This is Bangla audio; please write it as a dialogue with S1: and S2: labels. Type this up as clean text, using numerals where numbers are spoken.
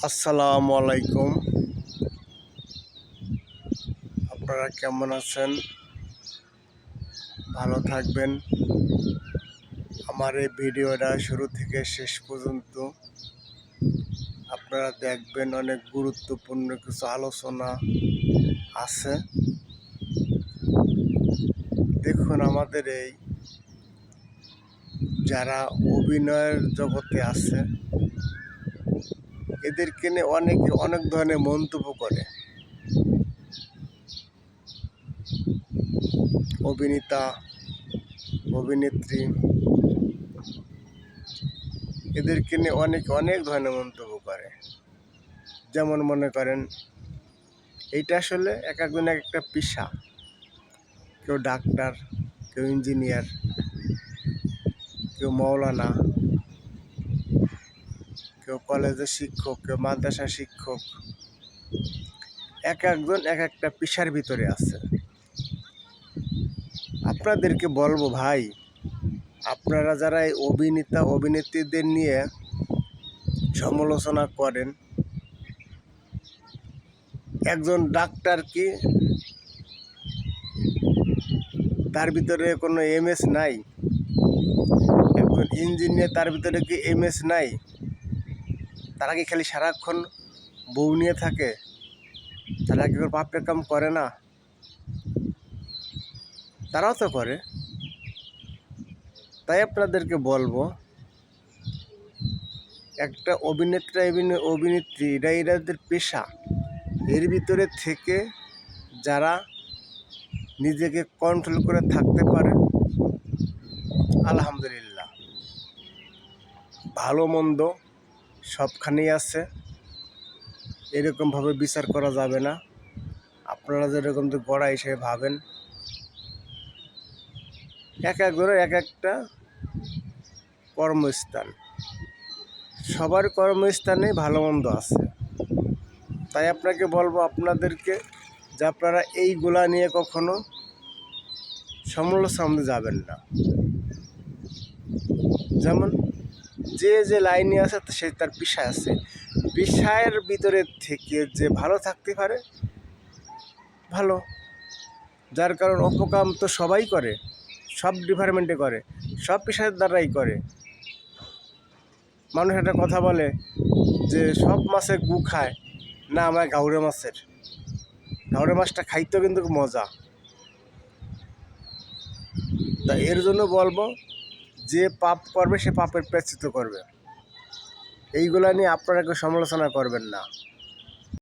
S1: আসসালামু আলাইকুম। আপনারা কেমন আছেন? ভালো থাকবেন। আমার এই ভিডিওটা শুরু থেকে শেষ পর্যন্ত আপনারা দেখবেন, অনেক গুরুত্বপূর্ণ কিছু আলোচনা আছে। দেখুন, আমাদের এই যারা অভিনয়ের জগতে আছে এদেরকে নিয়ে অনেকে অনেক ধরনের মন্তব্য করে। অভিনেতা, অভিনেত্রী এদেরকে নিয়ে অনেক ধরনের মন্তব্য করে। যেমন মনে করেন, এইটা আসলে এক একজন এক একটা পেশা। কেউ ডাক্তার, কেউ ইঞ্জিনিয়ার, কেউ মৌলানা, কেউ কলেজের শিক্ষক, কেউ মাদ্রাসার শিক্ষক। এক একজন এক একটা পেশার ভিতরে আছে। আপনাদেরকে বলবো ভাই, আপনারা যারা এই অভিনেতা অভিনেত্রীদের নিয়ে সমালোচনা করেন, একজন ডাক্তার কি তার ভিতরে কোনো এমএস নাই? একজন ইঞ্জিনিয়ার তার ভিতরে কি এমএস নাই? তারা কি খালি সারাক্ষণ বউ নিয়ে থাকে? তারা কি কোনো পাপের কাম করে না? তারাও তো করে। তাই আপনাদেরকে বলবো, একটা অভিনেত্রী অভিনেত্রী এদের পেশা। এর ভিতরে থেকে যারা নিজেকে কন্ট্রোল করে থাকতে পারে, আলহামদুলিল্লাহ। ভালো মন্দ সবখানেই আছে, এরকমভাবে বিচার করা যাবে না। আপনারা যেরকম তো গড়া হিসেবে ভাবেন, এক একজনের এক একটা কর্মস্থান। সবার কর্মস্থানে ভালো মন্দ আছে। তাই আপনাকে বলবো, আপনাদেরকে যে আপনারা এইগুলা নিয়ে কখনো সমালোচনা যাবেন না। যেমন যে লাইনে আছে সে তার পেশা আছে, পেশায়ের ভিতরে থেকে যে ভালো থাকতে পারে ভালো। যার কারণ অপকাম তো সবাই করে, সব ডিপার্টমেন্টে করে, সব পেশার দ্বারাই করে। মানুষ একটা কথা বলে যে সব মাছের গু খায় না, আমার ঘাউড়ে মাছের। ঘাউড়ে মাছটা খাইতেও কিন্তু মজা। তা এর জন্য বলবো, যে পাপ করবে সে পাপের প্রায়শ্চিত্ত করবে। এইগুলা নিয়ে আপনারা কেউ সমালোচনা করবেন না।